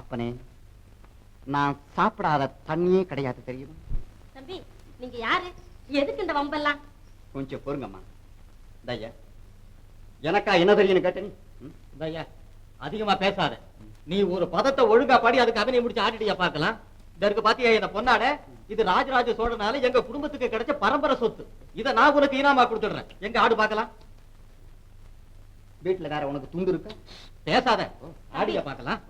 அப்பனே, நான் சாப்பிடாத தண்ணியே கிடையாது தெரியுமா? தம்பி, நீங்க யாரு? எதுக்கு இந்த வம்பெல்லாம்? கொஞ்சம் பொறுங்கம்மா. தையா, எனக்கா என்ன தெரியும் கேட்ட நீ? தையா, அதிகமா பேசாத. நீ ஒரு பதத்தை ஒழுங்கா பாடி அதுக்கு அவனை முடிச்சு ஆடிட்டியா பார்க்கலாம். இதற்கு பாத்தியா இந்த பொன்னாட? இது ராஜராஜ சோழனால எங்க குடும்பத்துக்கு கிடைச்ச பரம்பரை சொத்து. இதை நான் உனக்கு ஈனாமா கொடுத்துடுறேன். எங்க ஆடு பார்க்கலாம். வீட்டுல வேற உனக்கு துண்டு இருக்கா? பேசாத, ஆடியா பார்க்கலாம்.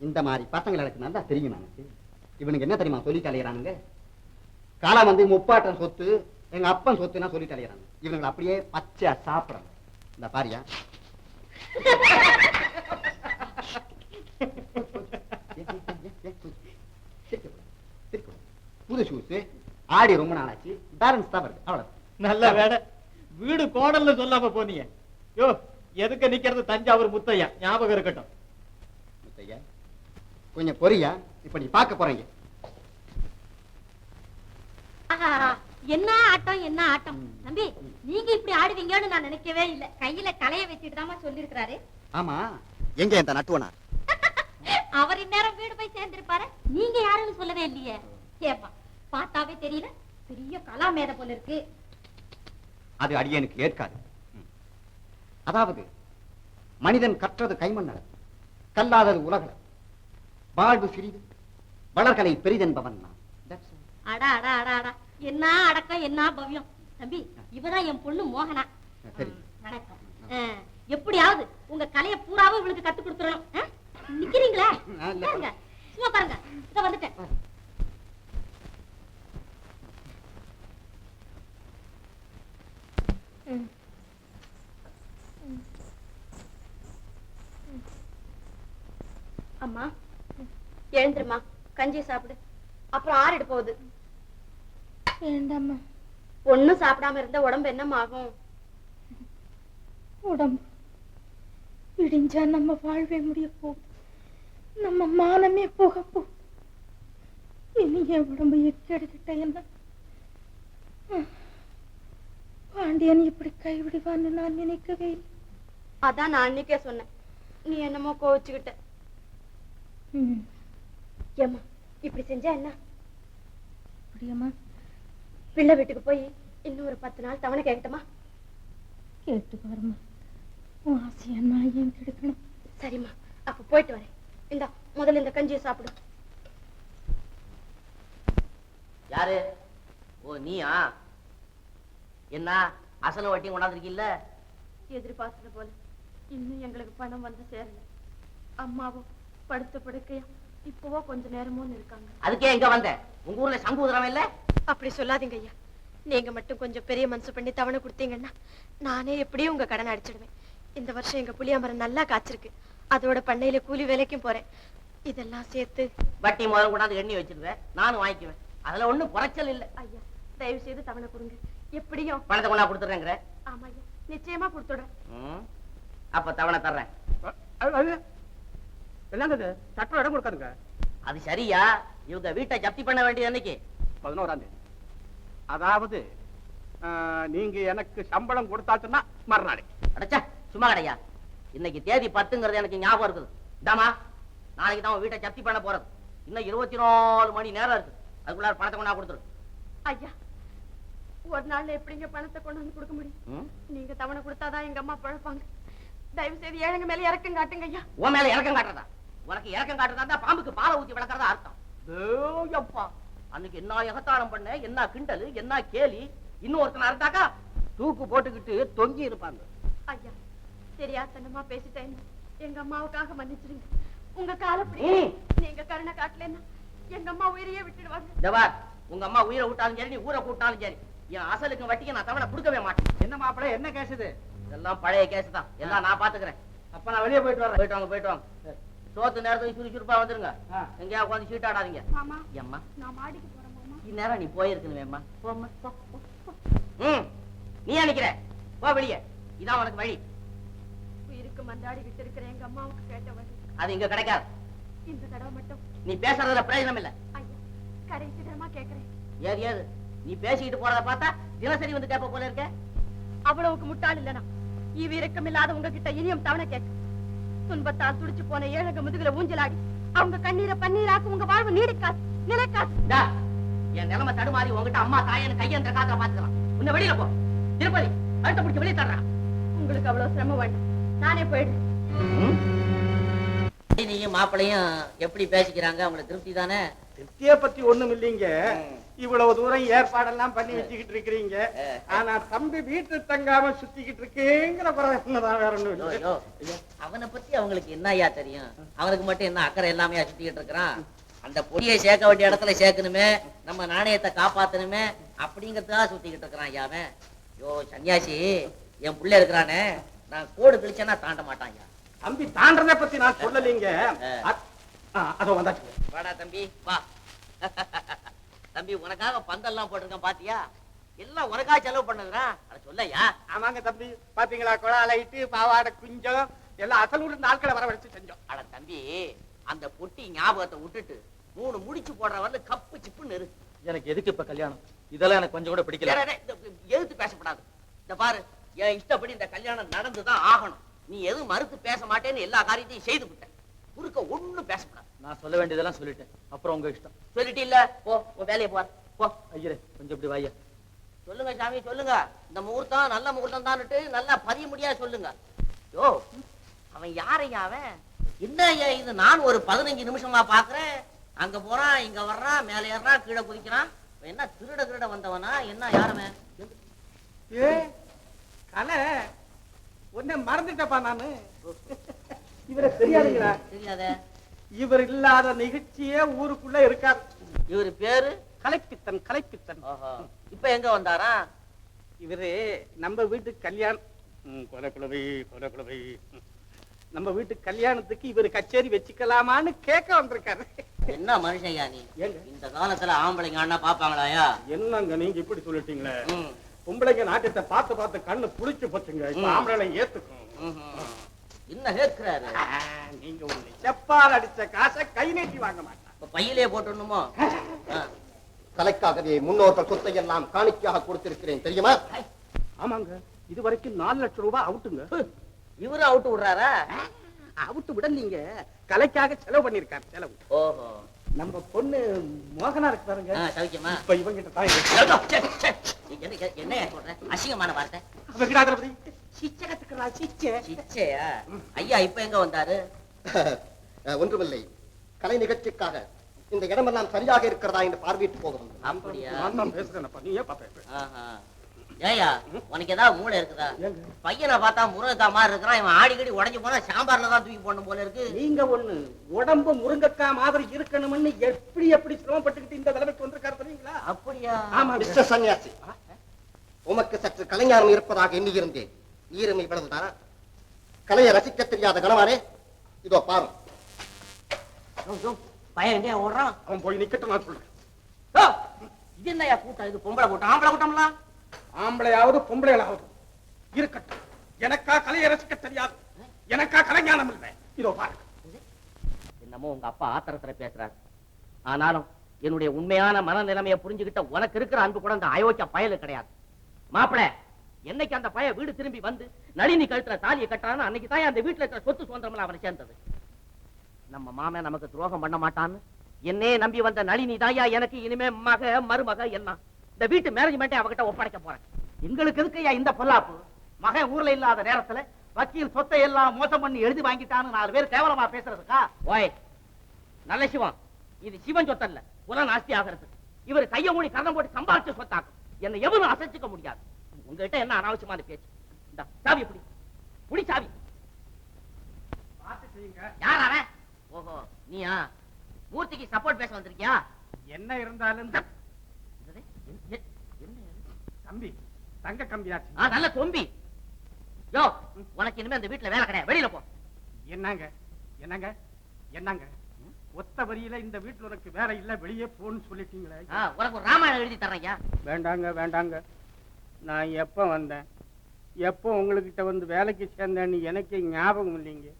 இந்த மாதிரி பசங்களை எனக்கு நல்லா தெரியும். எனக்கு இவனுக்கு என்ன தெரியுமா சொல்லிட்டு அலையிறானுங்க? காலம் வந்து முப்பாட்டம் சொத்து, எங்க அப்பன் சொத்துனா சொல்லிட்டு அலையிறாங்க. இவங்களை அப்படியே பச்சை சாப்பிடணும். இந்த பாரியா, புது ஷூஸ் ஆடி ரொம்ப நாளாச்சு, பேலன்ஸ் தான் வருது. அவ்வளவு நல்ல வேலை வீடு கோடல்னு சொல்லாம போனீங்க. யோ, எதுக்கு நிக்கிறது? தஞ்சாவூர் முத்தையா ஞாபகம் இருக்கட்டும். முத்தையா, கொஞ்சம் பொரியா, இப்ப நீ பார்க்க போறீங்க. என்ன ஆட்டம், என்ன ஆட்டம்! தம்பி, நீங்க இப்படி ஆடுவீங்கன்னு நான் நினைக்கவே இல்லை. கையில கலைய வச்சுட்டு தான் சொல்லிருக்கிறாரு. ஆமா, எங்க இந்த நட்டுவனா? அவர் இந்நேரம் வீடு போய் சேர்ந்திருப்பாரு. நீங்க யாருன்னு சொல்லவே இல்லையே. ஏப்பா, பார்த்தாவே தெரியல, பெரிய கலா மேத போல இருக்கு. அது அடியனுக்கு ஏற்காது. அதாவது மனிதன் கற்றது கைமண்ண, கல்லாதது உலகள, வாழ்வு சிறிது, வளர்கலை பெரிதென்பவன் நான். அடா அடா அடா அடா, என்ன அடக்கம், என்ன பவ்யம்! தம்பி, இவதான் என் பொண்ணு மோகனா. வணக்கம். எப்படியாவது உங்க கலையை பூராவும் இவளுக்கு கத்து கொடுத்துடணும். நிக்கிறீங்களா? சும்மா பாருங்க, இத வந்துட்டேன். அம்மா, எழுந்துருமா, கஞ்சி சாப்பிடு. அப்புறம் ஆறிடு போகுது. வேண்டாம்மா. ஒண்ணும் சாப்பிடாம இருந்த உடம்பு என்னம்மா ஆகும்? உடம்பு விடிஞ்சா நம்ம வாழ்வே முடிய போகுது, நம்ம மானமே போக போகுது. இனி என் உடம்பு எக்கெடுக்கிட்ட என்ன? பாண்டியன் இப்படி கைவிடுவான்னு நான் நினைக்கவே இல்லை. அதான் நான் அன்னைக்கே சொன்னேன், நீ என்னமோ கோவிச்சுக்கிட்ட. ஏம்மா, இப்படி செஞ்சா என்ன? அப்படியம்மா, பிள்ளை வீட்டுக்கு போய் இன்னும் ஒரு 10 நாள் தவணை கேட்கட்டுமா? கேட்டு பாருமா, உன் ஆசையா நான் ஏன் கெடுக்கணும்? சரிம்மா, அப்ப போயிட்டு வரேன். இந்தா, முதல்ல இந்த கஞ்சியை சாப்பிடு. யாரு? ஓ, நீயா? என்ன அசல வட்டியும் கொண்டாந்துருக்கீல்ல? எதிர்பார்த்தது போல இன்னும் எங்களுக்கு பணம் வந்து சேரல. அம்மாவும் படுத்த படுக்கையா இப்பவோ கொஞ்ச நேரமும் இருக்காங்க. அதுக்கே எங்க வந்த? உங்க ஊர்ல சங்குதிரம் இல்ல? அப்படி சொல்லாதீங்க ஐயா. நீங்க மட்டும் கொஞ்சம் பெரிய மனசு பண்ணி தவணை கொடுத்தீங்கன்னா நானே எப்படியும் உங்க கடன் அடிச்சிடுவேன். இந்த வருஷம் எங்க புளியாமரம் நல்லா காய்ச்சிருக்கு. அதோட பண்ணையில கூலி வேலைக்கும் போறேன். இதெல்லாம் சேர்த்து வட்டி முதல்ல கொண்டாந்து எண்ணி வச்சிருவேன், நானும் வாங்கிக்குவேன். அதுல ஒண்ணும் குறைச்சல் இல்ல. ஐயா, தயவு செய்து தவணை கொடுங்க. எப்படியும் பணத்தை கொண்டா கொடுத்துறேங்கிற? ஆமா ஐயா, நிச்சயமா கொடுத்துடுறேன். அப்ப தவணை தர்றேன். என்னங்க சட்ட இடம் கொடுக்காதுங்க. அது சரியா? இவங்க வீட்டை ஜப்தி பண்ண வேண்டியது அன்னைக்கு 11ஆம் தேதி. அதாவது நீங்க எனக்கு சம்பளம் கொடுத்தாச்சுன்னா மறுநாளைக்கு. அடைச்சா சும்மா கிடையா? இன்னைக்கு தேதி 10ங்கிறது எனக்கு ஞாபகம் இருக்குது. இதாமா, நாளைக்கு தான் வீட்டை ஜப்தி பண்ண போறது. இன்னும் 24 மணி நேரம் இருக்கு. அதுக்குள்ள பணத்தை கொண்டா கொடுத்துரு. ஐயா, ஒரு நாள்ல எப்படிங்க பணத்தை கொண்டு வந்து கொடுக்க முடியும்? நீங்க தவணை கொடுத்தாதான் எங்க அம்மா பழப்பாங்க. தயவு செய்து ஏழைங்க மேல இறக்கம் காட்டுங்க ஐயா. உன் மேல இறக்கம் காட்டுறதா? உனக்கு இறக்கம் காட்டுறதா பாம்புக்கு பாலை ஊத்தி வளர்க்கறதா அர்த்தம். அன்னைக்கு என்ன எகத்தாளம் பண்ண, என்ன கிண்டல், என்ன கேலி. இன்னும் ஒருத்தன் இருந்தாக்கா தூக்கு போட்டுக்கிட்டு தொங்கி இருப்பாங்க. ஐயா, தெரியாதனமா பேசிட்டேன். எங்க அம்மாவுக்காக மன்னிச்சிருங்க. உங்க காலப்படி நீங்க கருணை காட்டலன்னா எங்க அம்மா உயிரையே விட்டுடுவாங்க. ஜவார், உங்க அம்மா உயிரை விட்டாலும் சரி, நீ ஊரை கூட்டாலும் சரி, என் அசலுக்கு வட்டிக்கு நான் தவணை கொடுக்கவே மாட்டேன். என்ன மாப்பிள்ள, என்ன கேஸ் இது? இதெல்லாம் பழைய கேஸ் தான். எல்லாம் நான் பாத்துக்கிறேன். அப்ப நான் வெளியே போயிட்டு வரேன். போயிட்டு வாங்க, போயிட்டு வாங்க. சோத்து நேரத்துக்கு சுறுசுறுப்பா வந்துருங்க. எங்கேயா உட்காந்து சீட் ஆடாதீங்க. மாமா, ஏம்மா, நான் மாடிக்கு போறேன் மாமா. இந்நேரம் நீ போயிருக்கணுமேம்மா. போம்மா, போ. நீ நினைக்கிற? போ வெளியே. இதான் உனக்கு வழி. உயிருக்கு மந்தாடிக்கிட்டு இருக்கிற எங்க அம்மாவுக்கு கேட்ட வழி அது இங்க கிடைக்காது. இந்த தடவை மட்டும் நீ பேசுறதுல பிரயோஜனம் இல்ல. ஐயா, கடைசி தடவை கேக்குறேன். ஏது ஏது நீ பேசிக்கிட்டு போறத பார்த்தா தினசரி வந்து கேட்ப போல இருக்க. அவ்வளவுக்கு முட்டாள் இல்லனா ஈவு இரக்கம் இல்லாத உங்ககிட்ட இனியும் தவணை கேட்க துன்பத்தால் துடிச்சு போன ஏழக முதுகுல ஊஞ்சலாடி அவங்க கண்ணீரை பன்னீராக்கு உங்க வாழ்வு நீடிக்காது நிலைக்காது. என் நிலைமை தடுமாறி உங்ககிட்ட அம்மா தாயன்னு கையன்ற காத்துல பாத்துக்கலாம். உன்னை வெளியில போ திருப்பதி அடுத்த பிடிச்சி வெளியே தர்றான். உங்களுக்கு அவ்வளவு சிரமம் வேண்டாம், நானே போயிடுறேன். நீயும் மாப்பிளையும் எப்படி பேசிக்கிறாங்க? அவங்களுக்கு திருப்தி தானே? திருப்திய பத்தி ஒண்ணும் இல்லீங்க. இவ்வளவு தூரம் ஏற்பாடெல்லாம் பண்ணி வச்சுக்கிட்டு இருக்கிறீங்க. ஆனா தம்பி வீட்டு தங்காம சுத்திக்கிட்டு இருக்கேங்கிற குறைதான், வேற ஒண்ணும் இல்ல. அவனை பத்தி அவங்களுக்கு என்னையா தெரியும்? அவனுக்கு மட்டும் என்ன அக்கறை எல்லாமே சுத்திக்கிட்டு இருக்கிறான். அந்த பொடியை சேர்க்க வேண்டிய இடத்துல சேர்க்கணுமே, நம்ம நாணயத்தை காப்பாத்தணுமே அப்படிங்கறதுக்காக சுத்திக்கிட்டு இருக்கிறான் ஐயாவன். யோ சன்னியாசி, என் புள்ள இருக்கிறானே, நான் கோடு கிழிச்சேன்னா தாண்ட மாட்டான். தம்பி தாண்டறத பத்தி நான் சொல்லலீங்க. அதோ வந்தாச்சு. வாடா தம்பி வா. தம்பி உனக்காக பந்தெல்லாம் போட்டிருக்கேன் பாத்தியா? எல்லாம் உனக்காக செலவு பண்ணதுடா. அத சொல்லையா? ஆமாங்க தம்பி, பாத்தீங்களா? குழா லைட்டு, பாவாடை குஞ்சம் எல்லாம் அசல் இருந்த ஆட்களை வர வச்சு செஞ்சோம். அட தம்பி, அந்த பொட்டி ஞாபகத்தை விட்டுட்டு 3 முடிச்சு போடுற வரல கப்பு சிப்புன்னு இரு. எனக்கு எதுக்கு இப்ப கல்யாணம்? இதெல்லாம் எனக்கு கொஞ்சம் கூட பிடிக்கல. எதிர்த்து பேசப்படாது. இந்த பாரு, என் இஷ்டப்படி இந்த கல்யாணம் நடந்துதான் ஆகணும். நீ எதுவும் மறுத்து பேச மாட்டேன்னு எல்லா காரியத்தையும் செய்து விட்ட. குறுக்க ஒண்ணும் பேசப்படாது. நான் சொல்ல வேண்டியதெல்லாம் சொல்லிட்டேன், அப்புறம் உங்க இஷ்டம். சொல்லிட்டு இல்ல, போ வேலையை போ போ. ஐயரே கொஞ்சம் இப்படி வாயா. சொல்லுங்க சாமி சொல்லுங்க. இந்த முகூர்த்தம் நல்ல முகூர்த்தம் தான்னுட்டு நல்லா பதிய முடியாது சொல்லுங்க. யோ அவன் யாரையா அவன்? என்ன ஐயா இது? நான் ஒரு 15 நிமிஷமா பாக்குறேன். அங்க போறான், இங்க வர்றான், மேல ஏறான், கீழே குதிக்கிறான். என்ன திருட வந்தவனா? என்ன யாருமே? ஏ கலை ஒன்ன மறந்துட்டப்பா நானு. இவரை தெரியாதுங்களா? தெரியாத. இவர் இல்லாத நிகழ்ச்சியே ஊருக்குள்ள இருக்காது. இவரு பேரு கலைப்பித்தன். கலைப்பித்தன். இப்ப எங்க வந்தாரா? இவரு நம்ம வீட்டு கல்யாணம் கொலக்குலவை நம்ம வீட்டு கல்யாணத்துக்கு இவரு கச்சேரி வச்சுக்கலாமான்னு கேட்க வந்திருக்காரு. என்ன மனுஷன்யா நீ? இந்த காலத்துல ஆம்பளைங்க அண்ணா பாப்பாங்களாயா? என்னங்க நீங்க இப்படி சொல்லிட்டீங்களே. பொம்பளைங்க நாட்டியத்தை பார்த்து கண்ணு புளிச்சு போச்சுங்க. இப்ப ஆம்பளை ஏத்துக்கும். என்ன கேட்கிறாரு? நீங்க ஒண்ணு செப்பால் அடிச்ச காசை கை நீட்டி வாங்க மாட்டான். இப்ப பையிலே போட்டுடணுமோ? கலைக்காகவே முன்னோர்கள் சொத்தை எல்லாம் காணிக்கையாக கொடுத்திருக்கிறேன் தெரியுமா? ஆமாங்க, இது வரைக்கும் 4 லட்சம் ரூபாய் அவுட்டுங்க. இவரு அவுட்டு விடுறாரா? அவுட்டு விடலீங்க, கலைக்காக செலவு பண்ணிருக்காரு. செலவு. ஓஹோ. நம்ம பொண்ணு மோகனா இருக்கு பாருங்க. சௌக்கியமா? இப்ப இவங்கிட்ட தான் என்ன சொல்ற? அசிங்கமான வார்த்தை. சிச்சையா? ஐயா இப்ப எங்க வந்தாரு? ஒன்றுமில்லை, கலை நிகழ்ச்சிக்காக இந்த இடமெல்லாம் சரியாக இருக்கிறதா என்று பார்வையிட்டு போக வந்தோம். அப்படியா? நான் பேசுறேன்ப்பா, நீ ஏன் பாப்பா? ஏயா உனக்கு ஏதாவது மூளை இருக்குதா? பையனை பார்த்தா முருங்கக்கா மாதிரி இருக்கிறான். இவன் ஆடிக்கடி உடஞ்சு போனா சாம்பார்ல தான் தூக்கி போடணும் போல இருக்கு. நீங்க ஒண்ணு உடம்பு முருங்கக்கா மாதிரி இருக்கணும்னு எப்படி சிரமப்பட்டுக்கிட்டு இந்த நிலைமைக்கு வந்திருக்காரு தெரியுங்களா? அப்படியா? ஆமா மிஸ்டர் சன்னியாசி, உமக்கு சற்று கலைஞானம் இருப்பதாக எண்ணியிருந்தேன். ஈரமை இவ்வளவுதான். கலையை ரசிக்க தெரியாத கணவானே, இதோ பாரு. பையன் எங்க ஓடுறான்? அவன் போய் நிக்கட்டும், நான் சொல்றேன். இது என்னையா கூட்டம்? இது பொம்பளை கூட்டம், ஆம்பளை கூட்டம்லாம்? ஆம்பளையாவது பொம்பளையாவது இருக்கட்டும். எனக்கா கலையை ரசிக்க தெரியாது, எனக்கா கலைஞானம் இல்லை. இதோ பாருங்க. என்னமோ உங்க அப்பா ஆத்திரத்துல பேசுறாரு. ஆனாலும் என்னுடைய உண்மையான மனநிலைமையை புரிஞ்சுக்கிட்ட உனக்கு இருக்கிற அன்பு கூட அந்த அயோக்கிய பயலு கிடையாது. மாப்பிள, என்னைக்கு அந்த பைய வீடு திரும்பி வந்து நளினி கழுத்துல தாலியை கட்டான்னு அன்னைக்கு தான் அந்த வீட்டுல இருக்கிற சொத்து சுதந்திரம் அவனை சேர்ந்தது. நம்ம மாமன் நமக்கு துரோகம் பண்ண மாட்டான்னு என்னே நம்பி வந்த நளினி தாயா எனக்கு இனிமே மக மருமக எல்லாம். இந்த வீட்டு மேனேஜ்மெண்ட்டை அவகிட்ட ஒப்படைக்க போறேன். எங்களுக்கு எதுக்கையா இந்த பொல்லாப்பு? மகன் ஊர்ல இல்லாத நேரத்துல வக்கீல் சொத்தை எல்லாம் மோசம் பண்ணி எழுதி வாங்கிட்டான்னு 4 பேர் கேவலமா பேசுறதுக்கா? ஓய் நல்ல சிவம், இது சிவன் சொத்தல்ல, புலன் ஆஸ்தி ஆகிறது. இவர் கைய மூடி கரணம் போட்டு சம்பாதிச்ச சொத்தாக்கும். என்னை எவனும் அசைச்சுக்க முடியாது. உங்ககிட்ட என்ன அனாவசியமான பேச்சு? இந்த சாவி புடி, புடி சாவி. யார் அவன்? ஓஹோ நீயா? மூர்த்திக்கு சப்போர்ட் பேச வந்திருக்கியா? என்ன இருந்தாலும் தம்பி தங்க கம்பியாச்சு. நல்ல தொம்பி. யோ உனக்கு இனிமே அந்த வீட்டுல வேலை கிடையாது, வெளியில போ. என்னங்க என்னங்க என்னங்க ஒத்த வரியில இந்த வீட்டுல உனக்கு வேற இல்ல, வெளியே போன்னு சொல்லிட்டீங்களே. உனக்கு ஒரு ராமாயணம் எழுதி தர்றேன். வேண்டாங்க வேண்டாங்க, நான் எப்ப வந்தேன், எப்போ உங்ககிட்ட வந்து வேலைக்கு சேர்ந்தேன்னு எனக்கு ஞாபகம் இல்லைங்க.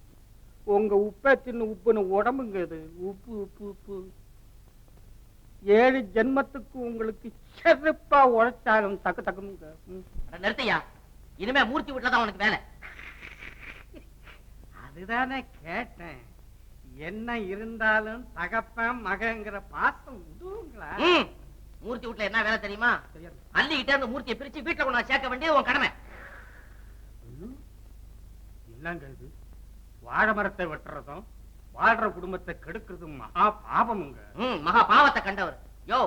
உங்க உப்பை தின்னு உப்புன்னு உடம்புங்க இது. உப்பு உப்பு உப்பு 7 ஜென்மத்துக்கு உங்களுக்கு செருப்பா உழைச்சாலும் தக்கு தக்குங்க. நிறுத்தையா, இனிமே மூர்த்தி வீட்டுல தான் உனக்கு வேலை. அதுதானே கேட்டேன். என்ன இருந்தாலும் தகப்பன் மகங்கிற பாசம் விடுங்களா? மூர்த்தி வீட்டுல என்ன வேலை தெரியுமா? தெரியாது. அள்ளிக்கிட்டே அந்த மூர்த்தியை பிரிச்சு வீட்டுல கொண்டு சேர்க்க வேண்டியது உன் கடமை. என்னங்க இது? வாழை மரத்தை வெட்டுறதும் வாழ்ற குடும்பத்தை கெடுக்கிறதும் மகா பாவமுங்க. மகா பாவத்தை கண்டவர். யோ,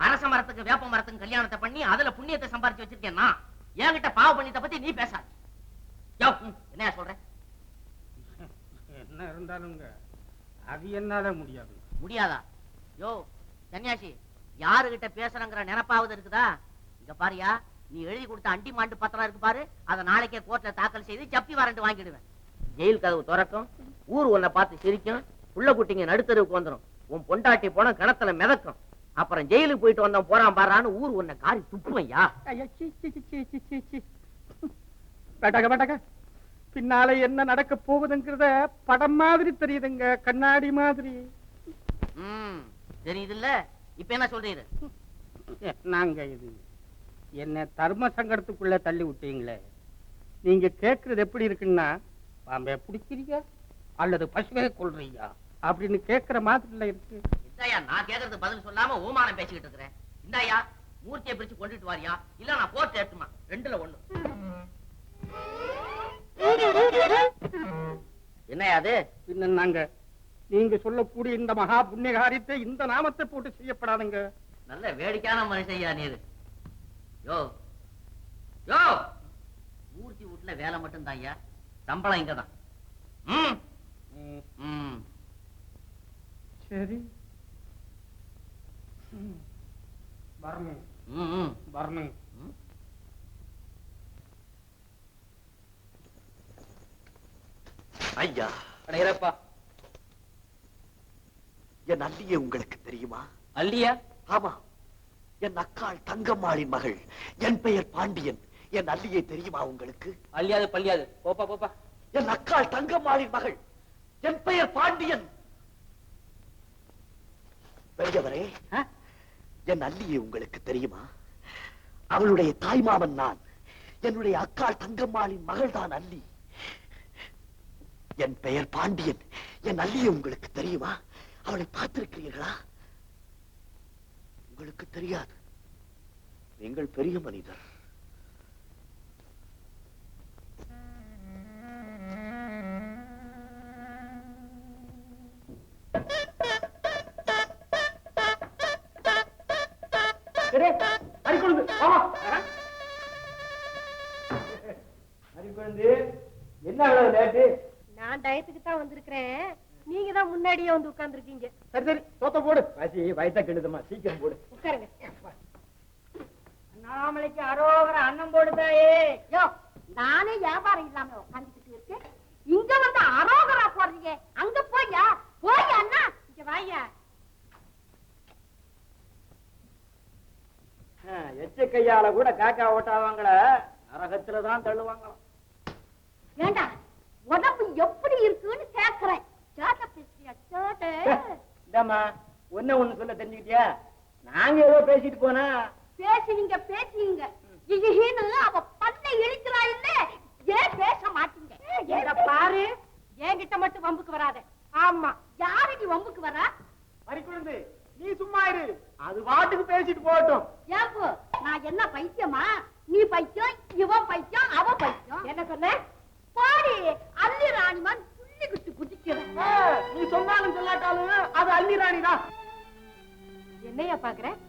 அரச மரத்துக்கு வேப்ப மரத்துக்கு கல்யாணத்தை பண்ணி அதுல புண்ணியத்தை சம்பாரிச்சு வச்சிருக்கேன் நான். என்கிட்ட பாவ புண்ணியத்தை பத்தி நீ பேசாத. யோ, என்ன சொல்ற? என்ன இருந்தாலுங்க அது என்னால முடியாது. முடியாதா? யோ சன்னியாசி, யாருகிட்ட பேசுறங்கிற நினைப்பாவது இருக்குதா? இங்க பாரியா, நீ எழுதி கொடுத்த அண்டி மாண்டு பத்திரம் இருக்கு பாரு, அதை நாளைக்கே கோர்ட்ல தாக்கல் செய்து ஜப்தி வாரண்ட் வாங்கிடுவேன். ஜெயில் கதவு திறக்கும், ஊர் உன்னை பார்த்து சிரிக்கும், புள்ள குட்டிங்க நடுத்தருவுக்கு வந்துடும், உன் பொண்டாட்டி போன கிணத்துல மிதக்கும். அப்புறம் ஜெயிலுக்கு போயிட்டு வந்தோம் போறான் பாறான்னு ஊர் உன்னை காரி துப்புமையா. பின்னால என்ன நடக்க போகுதுங்கிறத படம் மாதிரி தெரியுதுங்க, கண்ணாடி மாதிரி. தெரியுதுல்ல? இப்ப என்ன சொல்றீரு? நாங்க இது என்ன தர்ம சங்கடத்துக்குள்ள தள்ளி விட்டீங்களே. நீங்க கேக்குறது எப்படி இருக்குன்னா, பாம்பை பிடிக்கிறீங்க அல்லது பசுவை கொள்றீங்க அப்படின்னு கேக்குற மாதிரி இருக்கு. இந்தாயா, நான் கேக்குறது பதில் சொல்லாம ஓமானம் பேசிக்கிட்டு இருக்கிறேன். இந்தாயா, மூர்த்தியை பிரிச்சு கொண்டுட்டு வாரியா, இல்ல நான் போட்டு ஏற்றுமா, ரெண்டுல ஒண்ணு. என்னையா அது? பின்ன நாங்க நீங்க சொல்லக்கூடிய இந்த மகா புண்ணிய காரியத்தை இந்த நாமத்தை போட்டு செய்யப்படாதுங்க. நல்ல வேடிக்கையான மனுஷையா நீரு. யோ யோ, மூர்த்தி வீட்டுல வேலை மட்டும் தான் ஐயா, சம்பளம் இங்கதான். சரி வரணும் வரணும். ஐயா அடையறப்பா. என் அல்லியே உங்களுக்கு தெரியுமா? அல்லியா? ஆமா, என் அக்காள் தங்கம்மாளின் மகள். என் பெயர் பாண்டியன். என் அல்லியை தெரியுமா உங்களுக்கு? அல்லியாது பள்ளியாது, போப்பா போப்பா. என் அக்காள் தங்கம்மாளின் மகள், என் பெயர் பாண்டியன். பெரியவரே, என் அல்லியை உங்களுக்கு தெரியுமா? அவளுடைய தாய்மாமன் நான். என்னுடைய அக்காள் தங்கம்மாளின் மகள் தான் அல்லி. என் பெயர் பாண்டியன். என் அல்லியை உங்களுக்கு தெரியுமா? அவளை பார்த்திருக்கிறீர்களா? உங்களுக்கு தெரியாது. நீங்கள் பெரிய மனிதர். என்ன லேட்டு? நான் டயத்துக்கு தான் வந்திருக்கிறேன், நீங்க தான் முன்னாடியே வந்து உட்கார்ந்துருக்கீங்க. சரி சரி, தோத்த போடு. பசி வயிற்ற கெடுதமா, சீக்கிரம் போடு. உட்காருங்க. அண்ணாமலைக்கு அரோகர அன்னம் போடுதாயே. யோ, நானே வியாபாரம் இல்லாம உட்காந்துக்கிட்டு இருக்கேன், இங்க வந்து அரோகரா போடுறீங்க. அங்க போயா போயா அண்ணா, இங்க வாயா. எச்ச கையால கூட காக்கா ஓட்டாவாங்கள, நரகத்துலதான் தள்ளுவாங்களாம். ஏண்டா, உடம்பு எப்படி இருக்குன்னு கேக்குறேன். ஒன்னு ஒண்ணு சொல்ல தெரிஞ்சுக்கிட்டியா? நாங்க ஏதோ பேசிட்டு போனா பேசுவீங்க பேசுவீங்க, இன்னு அவ பண்ணை இழுக்கிறா இல்ல, ஏன் பேச மாட்டீங்க? ஏங்க பாரு, என்கிட்ட மட்டும் வம்புக்கு வராத. ஆமா, யாரு நீ வம்புக்கு வர? மறிக்குழுந்து, நீ சும்மா இரு, அது பாட்டுக்கு பேசிட்டு போகட்டும். ஏப்போ, நான் என்ன பைத்தியமா? நீ பைத்தியம், இவன் பைத்தியம், அவ பைத்தியம். என்ன சொன்ன? பாடி அல்லி ராணிமான் புள்ளி குத்து குதிக்கிறேன். நீ சொன்னாலும் சொல்லாட்டாலும் அது அல்லி ராணி தான். என்னையா பாக்குற?